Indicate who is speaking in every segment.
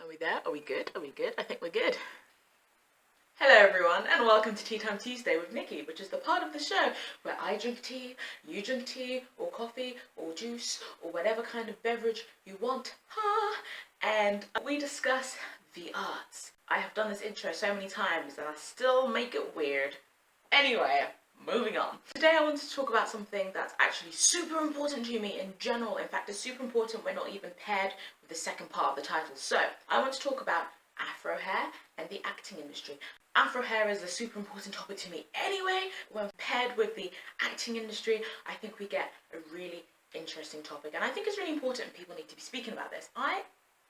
Speaker 1: Are we there? Are we good? Are we good? I think we're good. Hello everyone and welcome to Tea Time Tuesday with Nikki, which is the part of the show where I drink tea, you drink tea, or coffee, or juice, or whatever kind of beverage you want, and we discuss the arts. I have done this intro so many times and I still make it weird. Anyway, moving on. Today I wanted to talk about something that's actually super important to me in general. In fact, it's super important when not even paired with the second part of the title. So, I want to talk about Afro hair and the acting industry. Afro hair is a super important topic to me anyway. When paired with the acting industry, I think we get a really interesting topic. And I think it's really important and people need to be speaking about this.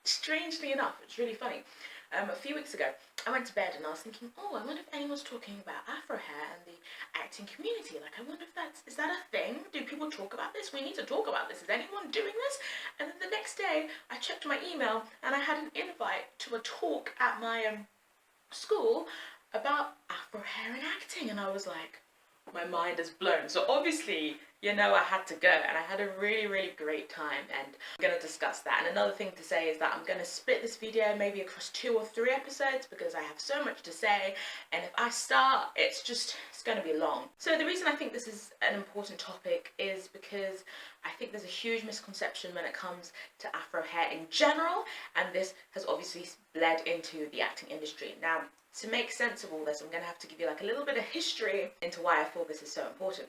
Speaker 1: Strangely enough, it's really funny. A few weeks ago, I went to bed and I was thinking, oh, I wonder if anyone's talking about Afro hair and the acting community. Like, I wonder if is that a thing? Do people talk about this? We need to talk about this. Is anyone doing this? And then the next day, I checked my email and I had an invite to a talk at my school about Afro hair and acting. And I was like, my mind is blown. So obviously, you know, I had to go and I had a really, really great time and I'm going to discuss that. And another thing to say is that I'm going to split this video maybe across 2 or 3 episodes because I have so much to say, and if I start, it's going to be long. So the reason I think this is an important topic is because I think there's a huge misconception when it comes to Afro hair in general, and this has obviously bled into the acting industry. Now, to make sense of all this, I'm going to have to give you like a little bit of history into why I feel this is so important.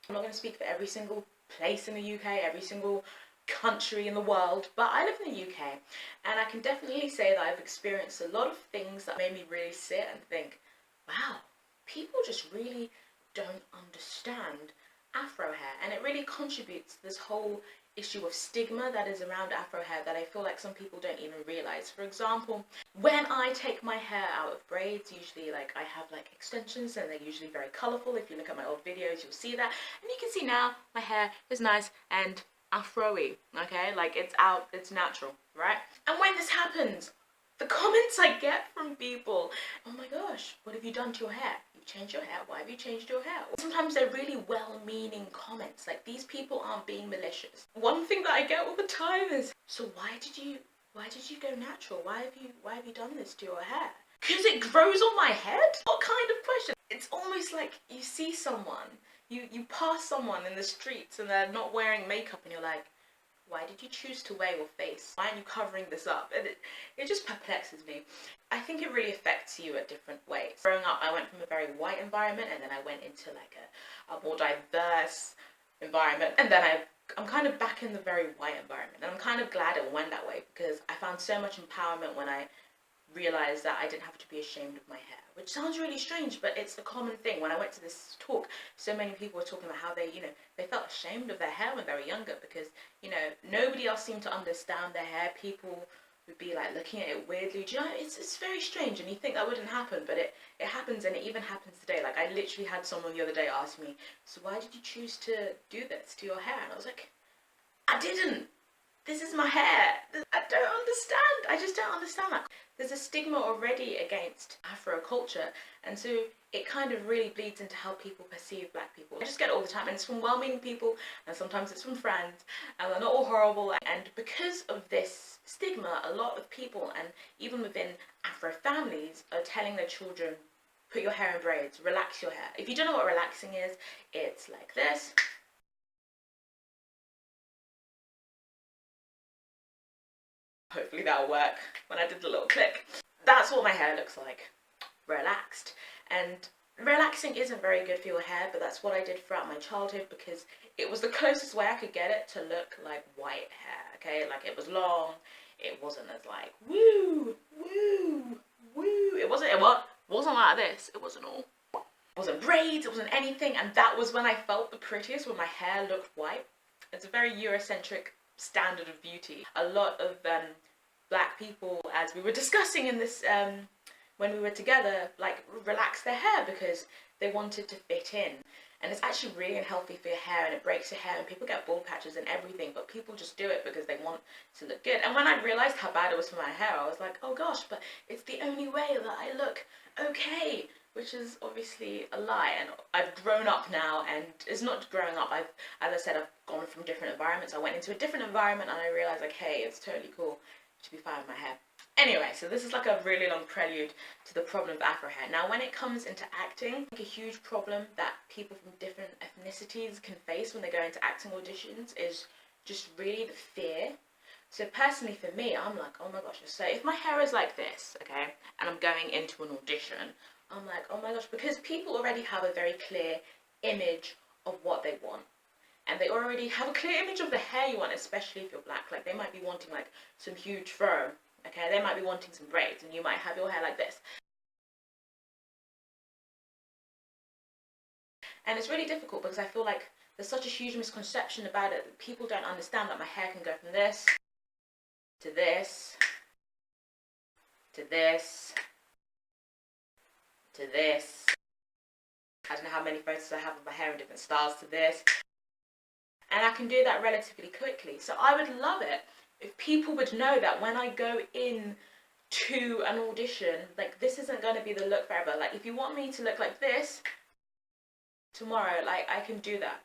Speaker 1: I'm not going to speak for every single place in the UK, every single country in the world, but I live in the UK and I can definitely say that I've experienced a lot of things that made me really sit and think, wow, people just really don't understand Afro hair, and it really contributes to this whole issue of stigma that is around Afro hair that I feel like some people don't even realise. For example, when I take my hair out of braids, usually like I have like extensions and they're usually very colourful. If you look at my old videos, you'll see that. And you can see now my hair is nice and afro-y, okay? Like it's out, it's natural, right? And when this happens, the comments I get from people, oh my gosh, what have you done to your hair? You've changed your hair, why have you changed your hair? Sometimes they're really well-meaning comments, like these people aren't being malicious. One thing that I get all the time is, so why did you go natural? Why have you done this to your hair? Because it grows on my head? What kind of question? It's almost like you see someone, you pass someone in the streets and they're not wearing makeup and you're like, why did you choose to wear your face? Why aren't you covering this up? And it just perplexes me. I think it really affects you at different ways. Growing up, I went from a very white environment and then I went into like a more diverse environment. And then I'm kind of back in the very white environment. And I'm kind of glad it went that way because I found so much empowerment when I realised that I didn't have to be ashamed of my hair. Which sounds really strange, but it's a common thing. When I went to this talk, so many people were talking about how they felt ashamed of their hair when they were younger because, nobody else seemed to understand their hair. People would be like looking at it weirdly. Do you know, it's very strange and you think that wouldn't happen, but it happens, and it even happens today. Like I literally had someone the other day ask me, so why did you choose to do this to your hair? And I was like, I didn't. This is my hair. I don't understand. I just don't understand that. There's a stigma already against Afro culture, and so it kind of really bleeds into how people perceive black people. I just get it all the time, and it's from well-meaning people, and sometimes it's from friends, and they're not all horrible. And because of this stigma, a lot of people, and even within Afro families, are telling their children, put your hair in braids, relax your hair. If you don't know what relaxing is, it's like this. Hopefully that'll work when I did the little click. That's what my hair looks like, relaxed. And relaxing isn't very good for your hair, but that's what I did throughout my childhood because it was the closest way I could get it to look like white hair, okay? Like it was long, it wasn't as like, woo, woo, woo. It wasn't like this, it wasn't all. It wasn't braids, it wasn't anything, and that was when I felt the prettiest, when my hair looked white. It's a very Eurocentric standard of beauty. A lot of black people, as we were discussing in this when we were together, like relax their hair because they wanted to fit in, and it's actually really unhealthy for your hair and it breaks your hair and people get bald patches and everything, but people just do it because they want to look good. And when I realized how bad it was for my hair, I was like, oh gosh, but it's the only way that I look okay, which is obviously a lie. And I've grown up now, and it's not growing up, as I said, I've gone from different environments. I went into a different environment and I realized like, hey, it's totally cool to be fine with my hair. Anyway, so this is like a really long prelude to the problem of Afro hair. Now, when it comes into acting, I think a huge problem that people from different ethnicities can face when they go into acting auditions is just really the fear. So personally for me, I'm like, oh my gosh, so if my hair is like this, okay, and I'm going into an audition, I'm like, oh my gosh, because people already have a very clear image of what they want. And they already have a clear image of the hair you want, especially if you're black. Like, they might be wanting, like, some huge fro, okay? They might be wanting some braids, and you might have your hair like this. And it's really difficult because I feel like there's such a huge misconception about it that people don't understand that my hair can go from this, to this, to this, to this. I don't know how many photos I have of my hair in different styles, to this. And I can do that relatively quickly. So I would love it if people would know that when I go in to an audition, like, this isn't going to be the look forever. Like, if you want me to look like this tomorrow, like, I can do that.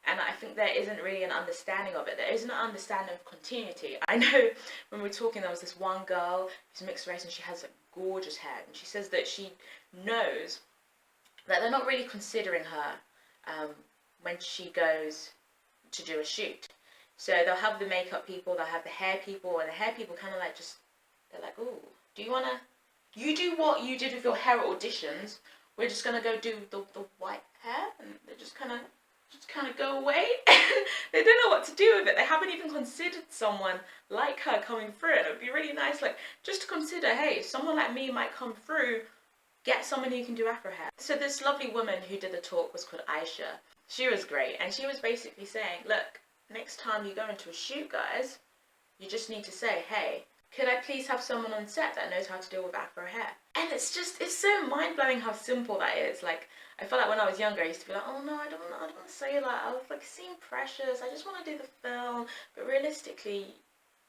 Speaker 1: And I think there isn't really an understanding of it. There isn't an understanding of continuity. I know when we were talking, there was this one girl who's mixed race and she has like gorgeous hair. And she says that she knows that they're not really considering her when she goes to do a shoot. So they'll have the makeup people, they'll have the hair people, and the hair people kind of like just, they're like, oh, do you want to, you do what you did with your hair auditions, we're just going to go do the white hair, and they just kind of go away. They don't know what to do with it. They haven't even considered someone like her coming through. And it would be really nice, like, just to consider, hey, someone like me might come through, get someone who can do Afro hair. So this lovely woman who did the talk was called Aisha. She was great, and she was basically saying, look, next time you go into a shoot, guys, you just need to say, hey, could I please have someone on set that knows how to deal with Afro hair? And it's so mind-blowing how simple that is. Like, I felt like when I was younger, I used to be like, oh no, I don't want to say that. I was like, seem precious, I just want to do the film. But realistically,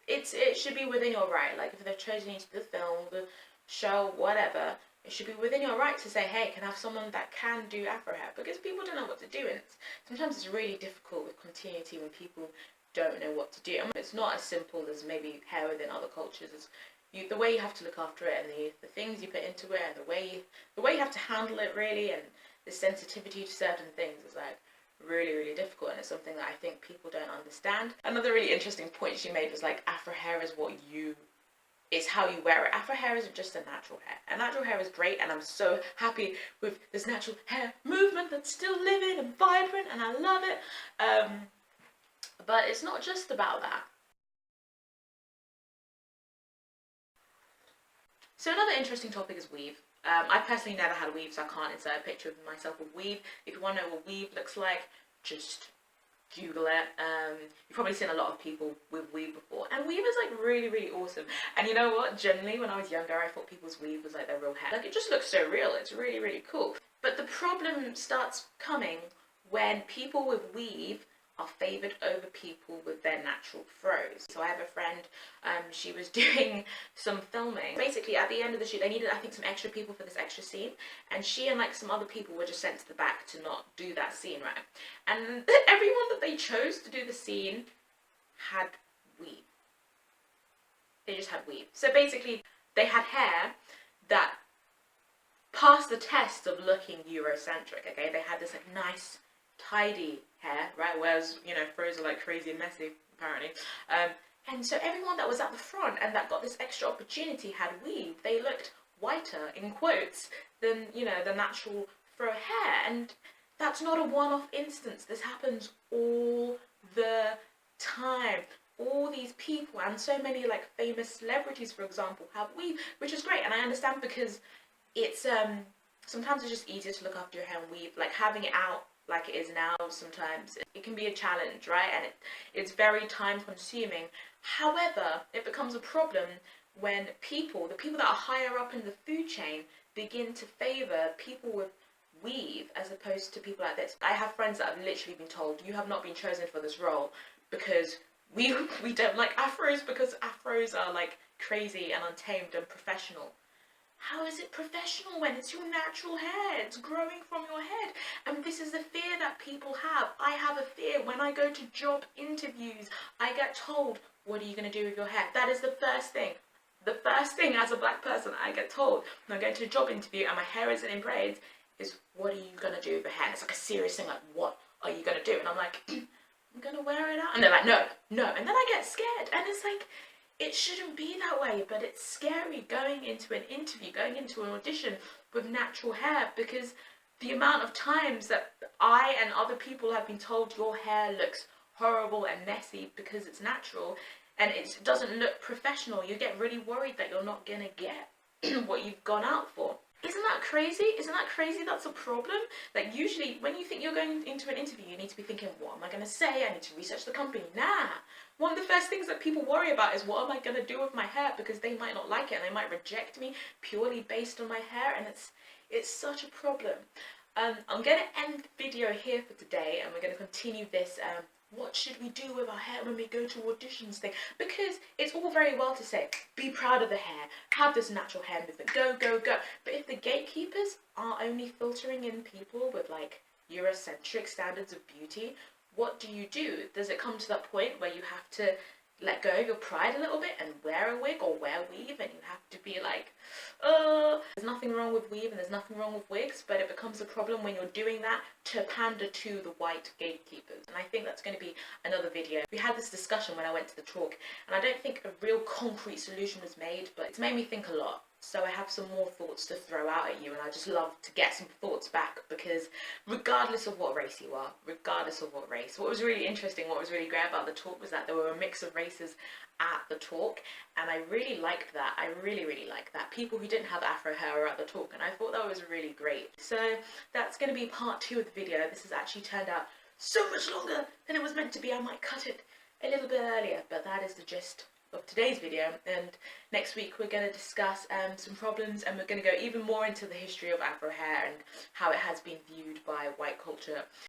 Speaker 1: it should be within your right. Like, if they've chosen you to do the film, the show, whatever, it should be within your right to say, hey, can I have someone that can do Afro hair? Because people don't know what to do, and sometimes it's really difficult with continuity when people don't know what to do. I mean, it's not as simple as maybe hair within other cultures. It's the way you have to look after it, and the things you put into it, and the way you have to handle it, really, and the sensitivity to certain things is like really, really difficult, and it's something that I think people don't understand. Another really interesting point she made was like, Afro hair is it's how you wear it. Afro hair isn't just a natural hair. And natural hair is great, and I'm so happy with this natural hair movement that's still living and vibrant, and I love it. But it's not just about that. So another interesting topic is weave. I personally never had a weave, so I can't insert a picture of myself with weave. If you want to know what weave looks like, just Google it. You've probably seen a lot of people with weave before, and weave is like really, really awesome. And you know what, generally when I was younger, I thought people's weave was like their real hair. Like, it just looks so real. It's really, really cool. But the problem starts coming when people with weave are favoured over people with their natural froze. So I have a friend, she was doing some filming. Basically, at the end of the shoot, they needed, I think, some extra people for this extra scene, and she and like some other people were just sent to the back to not do that scene, right? And everyone that they chose to do the scene had weave. They just had weave. So basically, they had hair that passed the test of looking Eurocentric, okay? They had this like nice, tidy hair, right? Whereas, you know, froze are like crazy and messy, apparently. And so everyone that was at the front and that got this extra opportunity had weave. They looked whiter, in quotes, than, you know, the natural fro hair. And that's not a one-off instance. This happens all the time. All these people and so many like famous celebrities, for example, have weave, which is great. And I understand because it's sometimes it's just easier to look after your hair and weave. Like, having it out like it is now, sometimes it can be a challenge, right? And it's very time consuming. However, it becomes a problem when the people that are higher up in the food chain begin to favour people with weave as opposed to people like this. I have friends that have literally been told, you have not been chosen for this role because we don't like afros, because afros are like crazy and untamed and professional. How is it professional when it's your natural hair? It's growing from your head. And this is the fear that people have. I have a fear when I go to job interviews. I get told, what are you going to do with your hair? That is the first thing. The first thing as a black person I get told when I go to a job interview and my hair isn't in braids is, what are you gonna do with your hair? And it's like a serious thing, like, what are you gonna do? And I'm like, I'm gonna wear it out. And they're like, no, no. And then I get scared. And it's like, it shouldn't be that way, but it's scary going into an interview, going into an audition with natural hair, because the amount of times that I and other people have been told your hair looks horrible and messy because it's natural and it doesn't look professional, you get really worried that you're not gonna get what you've gone out for. Isn't that crazy? Isn't that crazy? That's a problem. Like, usually when you think you're going into an interview, you need to be thinking, what am I going to say? I need to research the company. Nah. One of the first things that people worry about is, what am I going to do with my hair? Because they might not like it and they might reject me purely based on my hair, and it's such a problem. I'm going to end the video here for today, and we're going to continue this what should we do with our hair when we go to auditions thing, because it's all very well to say, be proud of the hair, have this natural hair movement, go, go, go, but if the gatekeepers are only filtering in people with like Eurocentric standards of beauty, what do? Does it come to that point where you have to let go of your pride a little bit and wear a wig or wear weave, and you have to be like, there's nothing wrong with weave and there's nothing wrong with wigs, but it becomes a problem when you're doing that to pander to the white gatekeepers. And I think that's going to be another video. We had this discussion when I went to the talk, and I don't think a real concrete solution was made, but it's made me think a lot. So I have some more thoughts to throw out at you, and I just love to get some thoughts back, because regardless of what race you are, regardless of what race, what was really interesting, what was really great about the talk was that there were a mix of races at the talk, and I really liked that. I really, really liked that. People who didn't have Afro hair were at the talk, and I thought that was really great. So that's going to be part 2 of the video. This has actually turned out so much longer than it was meant to be. I might cut it a little bit earlier, but that is the gist of today's video. And next week we're going to discuss some problems, and we're going to go even more into the history of Afro hair and how it has been viewed by white culture.